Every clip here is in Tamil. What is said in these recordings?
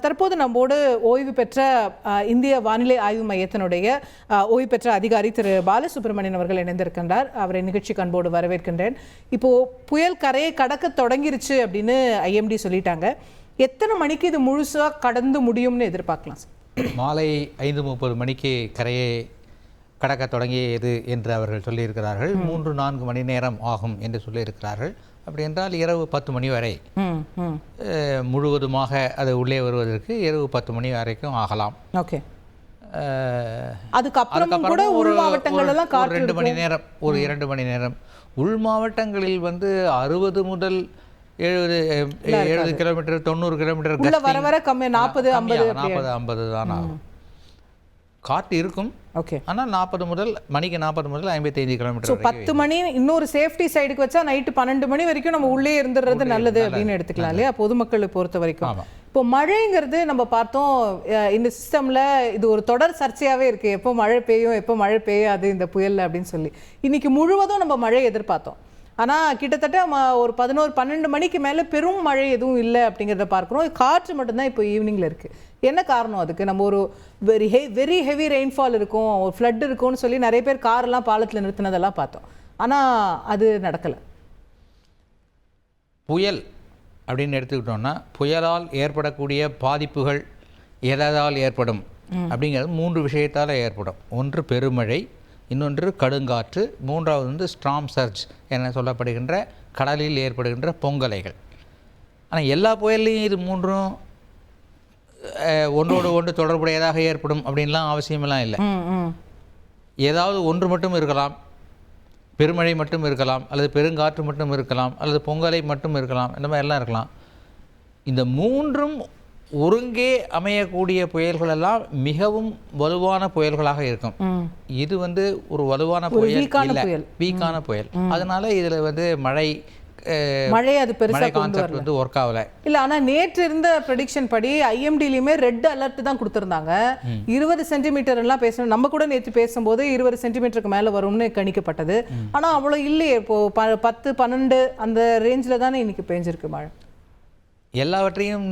தற்போது நம்மோடு ஓய்வு பெற்ற இந்திய வானிலை ஆய்வு மையத்தினுடைய ஓய்வு பெற்ற அதிகாரி திரு பாலசுப்ரமணியன் அவர்கள் இணைந்திருக்கின்றார். அவரை நிகழ்ச்சி அன்போடு வரவேற்கின்றேன். இப்போ புயல் கரையை கடக்க தொடங்கிருச்சு அப்படின்னு ஐஎம்டி சொல்லிட்டாங்க. எத்தனை மணிக்கு இது முழுசா கடந்து முடியும்னு எதிர்பார்க்கலாம்? மாலை 5:30 மணிக்கு கரையை கடக்க தொடங்கியது என்று அவர்கள் சொல்லியிருக்கிறார்கள். 3-4 மணி நேரம் ஆகும் என்று சொல்லியிருக்கிறார்கள். அப்படி என்றால் இரவு 10 மணி வரை முழுவதுமாக அது உள்ளே வருவதற்கு இரவு 10 மணி வரைக்கும் ஆகலாம். ஓகே. அதுக்கப்புறம் கூட உள் மாவட்டங்கள் எல்லாம் 2 மணி நேரம், ஒரு 2 மணி நேரம். உள் மாவட்டங்களில் 60 முதல் 70 கிலோமீட்டர் 90 கிலோமீட்டர் வர வர கம்மி 40-50 தான் ஆகும். காற்று இருக்கும். ஓகே. ஆனால் 40 முதல் 55 கிலோமீட்டர். 10 மணி இன்னொரு சேஃப்டி சைடுக்கு வச்சா நைட்டு 12 மணி வரைக்கும் நம்ம உள்ளே இருந்துடுறது நல்லது அப்படின்னு எடுத்துக்கலாம் இல்லையா, பொதுமக்களை பொறுத்த வரைக்கும். இப்போ மழைங்கிறது நம்ம பார்த்தோம் இந்த சிஸ்டம்ல இது ஒரு தொடர் சர்ச்சையாவே இருக்கு. எப்போ மழை பெய்யும், எப்போ மழை பெய்யாது இந்த புயல் அப்படின்னு சொல்லி. இன்னைக்கு முழுவதும் நம்ம மழை எதிர்பார்த்தோம். ஆனால் கிட்டத்தட்ட ஒரு 11-12 மணிக்கு மேலே பெரும் மழை எதுவும் இல்லை அப்படிங்கிறத பார்க்குறோம். காற்று மட்டும்தான் இப்போ ஈவினிங்கில் இருக்குது. என்ன காரணம் அதுக்கு? நம்ம ஒரு வெரி ஹெவி ரெயின்ஃபால் இருக்கும், ஒரு ஃப்ளட் இருக்கும்னு சொல்லி நிறைய பேர் காரெல்லாம் பாலத்தில் நிறுத்தினதெல்லாம் பார்த்தோம். ஆனால் அது நடக்கலை. புயல் அப்படின்னு எடுத்துக்கிட்டோம்னா புயலால் ஏற்படக்கூடிய பாதிப்புகள் எதால் ஏற்படும் அப்படிங்கிறது 3 விஷயத்தால் ஏற்படும். ஒன்று பெருமழை, இன்னொன்று கடுங்காற்று, மூன்றாவது ஸ்ட்ராம் சர்ஜ் என சொல்லப்படுகின்ற கடலில் ஏற்படுகின்ற பொங்கலைகள். ஆனால் எல்லா புயல்லையும் இது மூன்றும் ஒன்றோடு ஒன்று தொடர்புடையதாக ஏற்படும் அப்படின்லாம் அவசியமெல்லாம் இல்லை. ஏதாவது ஒன்று மட்டும் இருக்கலாம், பெருமழை மட்டும் இருக்கலாம், அல்லது பெருங்காற்று மட்டும் இருக்கலாம், அல்லது பொங்கலை மட்டும் இருக்கலாம், இந்த மாதிரி எல்லாம் இருக்கலாம். இந்த மூன்றும் ஒருங்கே அமையக்கூடிய புயல்கள் எல்லாம் மிகவும் வலுவான புயல்களாக இருக்கும். இது ஒரு வலுவான புயல் இல்லை, வீக்கான புயல். அதனால இதுல மழை அது பெருசா கான்செப்ட் ஒர்க் ஆகல இல்ல. ஆனா நேற்று இருந்த ப்ரெடிக்ஷன் படி ஐஎம்டிலயுமே ரெட் அலர்ட் தான் கொடுத்திருந்தாங்க. 20 சென்டிமீட்டர் எல்லாம் பேசணும். நம்ம கூட நேற்று பேசும்போது 20 சென்டிமீட்டருக்கு மேல வரும்னு கணிக்கப்பட்டது. ஆனா அவ்வளவு இல்லையே. இப்போ 10-12 அந்த ரேஞ்சில தானே இன்னைக்கு பெஞ்சிருக்கு மழை. எல்லாவற்றையும்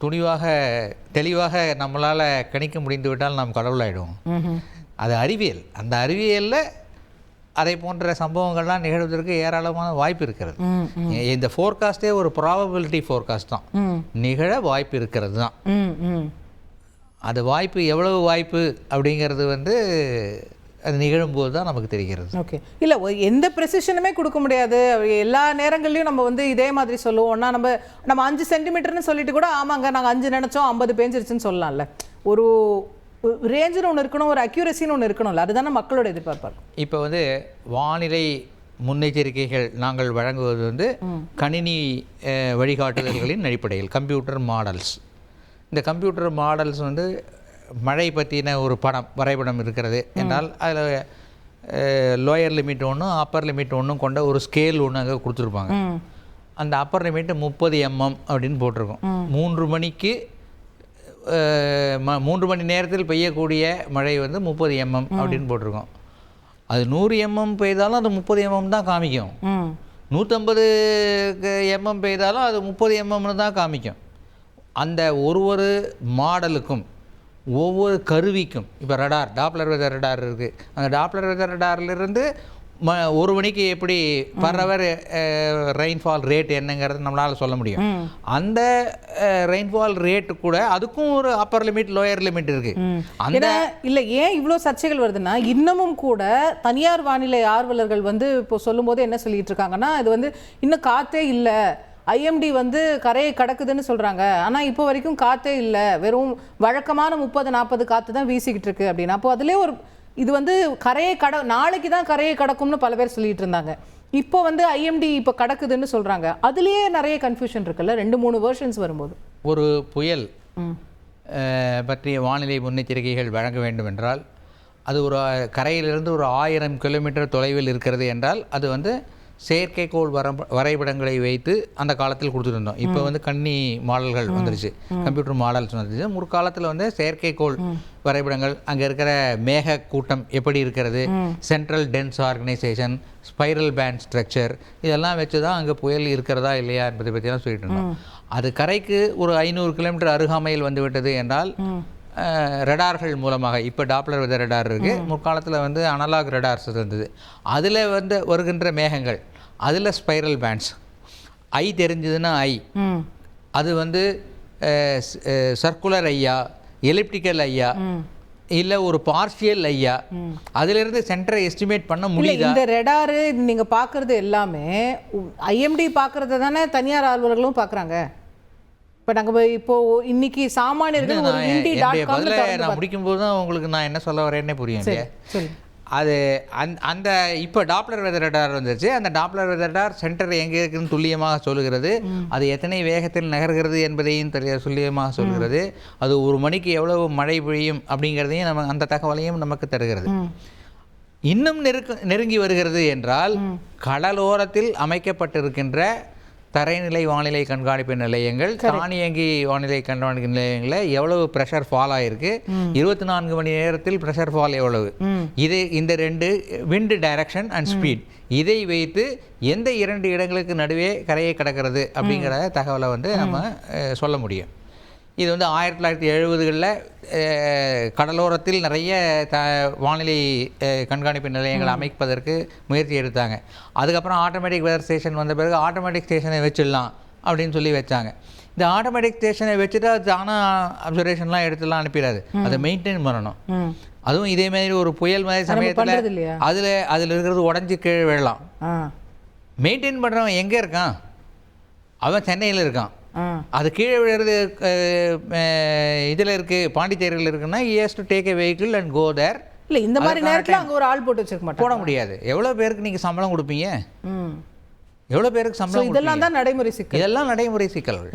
துணிவாக தெளிவாக நம்மளால் கணிக்க முடிந்து விட்டால் நாம் கடவுளாயிடுவோம். அது அறிவியல். அந்த அறிவியலில் அதை போன்ற சம்பவங்கள்லாம் நிகழ்வதற்கு ஏராளமான வாய்ப்பு இருக்கிறது. இந்த ஃபோர்காஸ்டே ஒரு ப்ராபபிலிட்டி ஃபோர்காஸ்ட் தான், நிகழ வாய்ப்பு இருக்கிறது தான். அது வாய்ப்பு எவ்வளவு வாய்ப்பு அப்படிங்கிறது அது நிகழும்போது தான் நமக்கு தெரிகிறது. ஓகே. இல்லை, எந்த ப்ரெசிஷனுமே கொடுக்க முடியாது. எல்லா நேரங்கள்லையும் நம்ம இதே மாதிரி சொல்லுவோம்னா நம்ம 5 சென்டிமீட்டர்னு சொல்லிட்டு கூட ஆமாங்க நாங்கள் 5 நினச்சோம் 50 பேஞ்சிருச்சுன்னு சொல்லலாம்ல. ஒரு ரேஞ்சுன்னு ஒன்று இருக்கணும், ஒரு அக்யூரசின்னு ஒன்று இருக்கணும்ல. அதுதானே மக்களோட எதிர்பார்ப்பார். இப்போ வானிலை முன்னெச்சரிக்கைகள் நாங்கள் வழங்குவது கணினி வழிகாட்டுதல்களின் அடிப்படையில் கம்ப்யூட்டர் மாடல்ஸ். இந்த கம்ப்யூட்டர் மாடல்ஸ் மழை பற்றின ஒரு வரைபடம் இருக்கிறது என்றால் அதில் லோயர் லிமிட் ஒன்றும் அப்பர் லிமிட் ஒன்றும் கொண்ட ஒரு ஸ்கேல் ஒன்று அங்கே கொடுத்துருப்பாங்க. அந்த அப்பர் லிமிட் 30 mm அப்படின்னு போட்டிருக்கோம். 3 மணிக்கு 3 மணி நேரத்தில் பெய்யக்கூடிய மழை 30 mm அப்படின்னு போட்டிருக்கோம். அது 100 mm பெய்தாலும் அது 30 mm தான் காமிக்கும். 150 mm பெய்தாலும் அது 30 mm தான் காமிக்கும். அந்த ஒரு மாடலுக்கும் ஒவ்வொரு கருவிக்கும் இப்போ டாப்ளர் வெதர் ரடார் இருக்குது. அந்த டாப்ளர் வெதர் ரடார்லேருந்து 1 மணிக்கு எப்படி பரவர் ரெயின்ஃபால் ரேட் என்னங்கிறது நம்மளால் சொல்ல முடியும். அந்த ரெயின்ஃபால் ரேட்டு கூட அதுக்கும் ஒரு அப்பர் லிமிட் லோயர் லிமிட் இருக்குது. அந்த இல்லை ஏன் இவ்வளோ சர்ச்சைகள் வருதுன்னா, இன்னமும் கூட தனியார் வானிலை ஆர்வலர்கள் இப்போ சொல்லும்போது என்ன சொல்லிட்டு இருக்காங்கன்னா, இது இன்னும் காற்றே இல்லை, ஐஎம்டி கரையை கடக்குதுன்னு சொல்றாங்க. ஆனா இப்போ வரைக்கும் காத்தே இல்லை, வெறும் வழக்கமான 30-40 காத்து தான் வீசிக்கிட்டு இருக்கு அப்படின்னா, அப்போ அதுலேயே ஒரு இது கரையை நாளைக்கு தான் கரையை கடக்கும்னு பல பேர் சொல்லிட்டு இருந்தாங்க. இப்போ ஐஎம்டி இப்போ கடக்குதுன்னு சொல்றாங்க. அதுலேயே நிறைய கன்ஃபியூஷன் இருக்குல்ல 2-3 வெர்ஷன்ஸ் வரும்போது. ஒரு புயல் பற்றிய வானிலை முன்னெச்சரிக்கைகள் வழங்க வேண்டும் என்றால் அது ஒரு கரையிலிருந்து ஒரு 1000 கிலோமீட்டர் தொலைவில் இருக்கிறது என்றால் அது செயற்கைக்கோள் வரைபடங்களை வைத்து அந்த காலத்தில் கொடுத்துட்டு இருந்தோம். இப்போ வந்து கணினி மாடல்கள் வந்துருச்சு, கம்ப்யூட்டர் மாடல்ஸ் வந்துருச்சு. முற்காலத்தில் வந்து செயற்கைக்கோள் வரைபடங்கள், அங்கே இருக்கிற மேக கூட்டம் எப்படி இருக்கிறது, central dense organization, spiral band structure, இதெல்லாம் வச்சு தான் அங்கே புயல் இருக்கிறதா இல்லையா என்பதை பற்றிலாம் சொல்லிட்டு இருந்தோம். அது கரைக்கு ஒரு 500 கிலோமீட்டர் அருகாமையில் வந்து விட்டது என்றால் ரெடார்கள் மூலமாக, இப்போ டாப்ளர் வெதர் ரெடார் இருக்குது, முற்காலத்தில் வந்து அனலாக் ரெடார்ஸ் இருந்தது, அதில் வந்து வருகின்ற மேகங்கள், அதில் ஸ்பைரல் பேண்ட்ஸ், ஐ தெரிஞ்சதுன்னா ஐ, அது வந்து சர்க்குலர் ஐயா, எலிப்டிக்கல் ஐயா, இல்லை ஒரு பார்ஷியல் ஐயா, அதிலிருந்து சென்டரை எஸ்டிமேட் பண்ண முடியுது. இந்த ரெடாரு நீங்கள் பார்க்குறது எல்லாமே ஐஎம்டி பார்க்குறது தானே தனியார் அலுவலர்களும் பார்க்குறாங்க. இப்போ நாங்கள் இப்போ இன்னைக்கு சாமானியர்கள் ஒரு நான் முடிக்கும்போது தான் உங்களுக்கு நான் என்ன சொல்ல வரேன்னே புரியும் இல்லையா. அது அந்த இப்போ டாப்ளர் வெதர் ரடார் வந்துருச்சு. அந்த டாப்ளர் வெதர் ரடார் சென்டர் எங்கே இருக்குன்னு துல்லியமாக சொல்லுகிறது, அது எத்தனை வேகத்தில் நகர்கிறது என்பதையும் துல்லியமாக சொல்கிறது, அது ஒரு மணிக்கு எவ்வளவு மழை பொழியும் அப்படிங்கிறதையும் நம்ம அந்த தகவலையும் நமக்கு தருகிறது. இன்னும் நெருங்கி வருகிறது என்றால் கடலோரத்தில் அமைக்கப்பட்டிருக்கின்ற தரைநிலை வானிலை கண்காணிப்பு நிலையங்கள், தானியங்கி வானிலை கண்காணிப்பு நிலையங்களில் எவ்வளவு ப்ரெஷர் ஃபால் ஆகிருக்கு, 24 மணி நேரத்தில் ப்ரெஷர் ஃபால் எவ்வளவு, இந்த 2 விண்ட் டைரக்ஷன் அண்ட் ஸ்பீட், இதை வைத்து எந்த 2 இடங்களுக்கு நடுவே கரையை கடக்கிறது அப்படிங்கிற தகவலை வந்து நம்ம சொல்ல முடியும். இது வந்து 1970களில் கடலோரத்தில் நிறைய வானிலை கண்காணிப்பு நிலையங்களை அமைப்பதற்கு முயற்சி எடுத்தாங்க. அதுக்கப்புறம் ஆட்டோமேட்டிக் வெதர் ஸ்டேஷன் வந்த பிறகு ஆட்டோமேட்டிக் ஸ்டேஷனை வச்சிடலாம் அப்படின்னு சொல்லி வச்சாங்க. இந்த ஆட்டோமேட்டிக் ஸ்டேஷனை வச்சுட்டு அது தானாக அப்சர்வேஷன்லாம் எடுத்துலாம் அனுப்பிடாது, அதை மெயின்டைன் பண்ணணும். அதுவும் இதே மாதிரி ஒரு புயல் மாதிரி சமயத்தில் அதில் இருக்கிறது உடஞ்சி கீழே விழலாம். மெயின்டைன் பண்ணுறவன் எங்கே இருக்கான்? அவன் சென்னையில் இருக்கான். அது கீழே விழுறது இதில் இருக்குது, பாண்டிச்சேரியில் இருக்குன்னா he has to take a vehicle and go there. இல்லை இந்த மாதிரி நேரத்தில் அங்கே ஒரு ஆள் போட்டு வச்சிருக்க மாட்டோம், போட முடியாது. எவ்வளோ பேருக்கு நீங்கள் சம்பளம் கொடுப்பீங்க? எவ்வளோ பேருக்கு சம்பளம்? இதெல்லாம் தான் நடைமுறை சிக்கல். இதெல்லாம் நடைமுறை சிக்கல்கள்.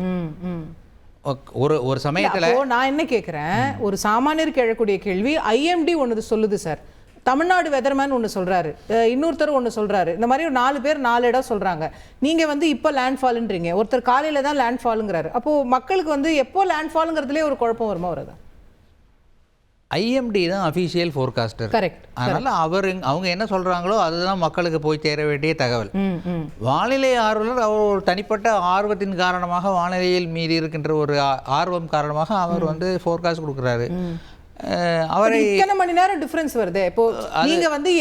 ஒரு சமயத்தில் நான் என்ன கேட்குறேன், ஒரு சாமானியருக்கு எழக்கூடிய கேள்வி, ஐஎம்டி ஒன்று சொல்லுது சார், தமிழ்நாடு வெதர்மேன் ஒன்று சொல்கிறாரு, இன்னொருத்தர் ஒன்று சொல்கிறாரு, இந்த மாதிரி ஒரு 4 பேர் 4 இடம் சொல்கிறாங்க. நீங்கள் வந்து இப்போ லேண்ட்ஃபால்ன்றீங்க, ஒருத்தர் காலையில் தான் லேண்ட்ஃபாலுங்கிறாரு. அப்போது மக்களுக்கு வந்து எப்போ லேண்ட்ஃபாலுங்கிறதுலே ஒரு குழப்பம் வருமா வருதா? ஐஎம்டி தான் அஃபீஷியல் ஃபோர்காஸ்டர். கரெக்ட். அதனால் அவங்க என்ன சொல்கிறாங்களோ அதுதான் மக்களுக்கு போய் சேர வேண்டிய தகவல். வானிலை ஆர்வலர் அவர் ஒரு தனிப்பட்ட ஆர்வத்தின் காரணமாக, வானிலையில் மீது இருக்கின்ற ஒரு ஆர்வம் காரணமாக அவர் வந்து ஃபோர்காஸ்ட் கொடுக்குறாரு. அவரை எத்தனை மணி நேரம் டிஃபரன்ஸ் வருது? இப்போ நீங்க வந்து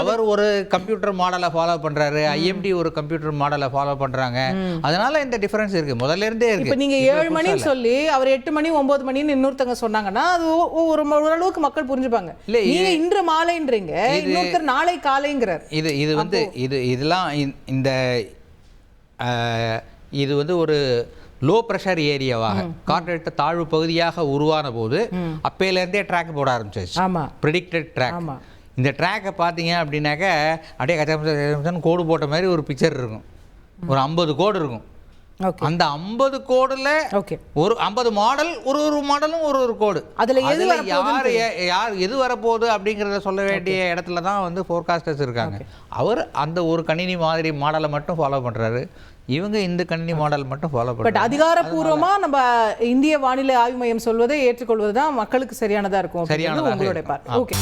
அவர் ஒரு கம்ப்யூட்டர் மாடலை ஃபாலோ பண்றாரு, ஐஎம்டி ஒரு கம்ப்யூட்டர் மாடலை ஃபாலோ பண்றாங்க, அதனால இந்த டிஃபரன்ஸ் இருக்கு, முதல்ல இருந்தே இருக்கு. இப்போ நீங்க 7 மணின்னு சொல்லி அவர் 8 மணி 9 மணின்னு இன்னொருத்தங்க சொன்னாங்கன்னா அது ஓரளவுக்கு மக்கள் புரிஞ்சுப்பாங்க. நீங்க இன்று மாலைன்றீங்க, இன்னொருத்தர் நாளை காலைங்கிறார். இது வந்து இதெல்லாம் இந்த இது வந்து ஒரு லோ ப்ரெஷர் ஏரியாவாக, காற்றழுத்த தாழ்வு பகுதியாக உருவான போது அப்பையிலேருந்தே ட்ராக் போட ஆரம்பிச்சிச்சு, ப்ரிடிக்டட் ட்ராக். இந்த ட்ராக்கை பார்த்தீங்க அப்படின்னாக்க அப்படியே கச்சா கோடு போட்ட மாதிரி ஒரு பிக்சர் இருக்கும், ஒரு 50 கோடு இருக்கும். அந்த 50 கோடுல ஒரு 50 மாடல், ஒரு மாடலும் ஒரு கோடு, அதுல யார் எது வரப்போகுது அப்படிங்கிறத சொல்ல வேண்டிய இடத்துல தான் வந்து ஃபோர்காஸ்டர்ஸ் இருக்காங்க. அவர் அந்த ஒரு கணினி மாதிரி மாடலை மட்டும் ஃபாலோ பண்றாரு, இவங்க இந்த கணினி மாடல் மட்டும் ஃபாலோ பண்றாங்க. பட் அதிகாரப்பூர்வமா நம்ம இந்திய வானிலை ஆய்வு மையம் சொல்வதை ஏற்றுக்கொள்வது தான் மக்களுக்கு சரியானதா இருக்கும். உங்களுடைய பார்வை. ஓகே.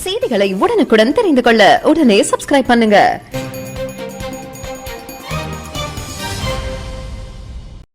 செய்திகளை உடனுக்குடன் தெரிந்து கொள்ள உடனே சப்ஸ்கிரைப் பண்ணுங்க.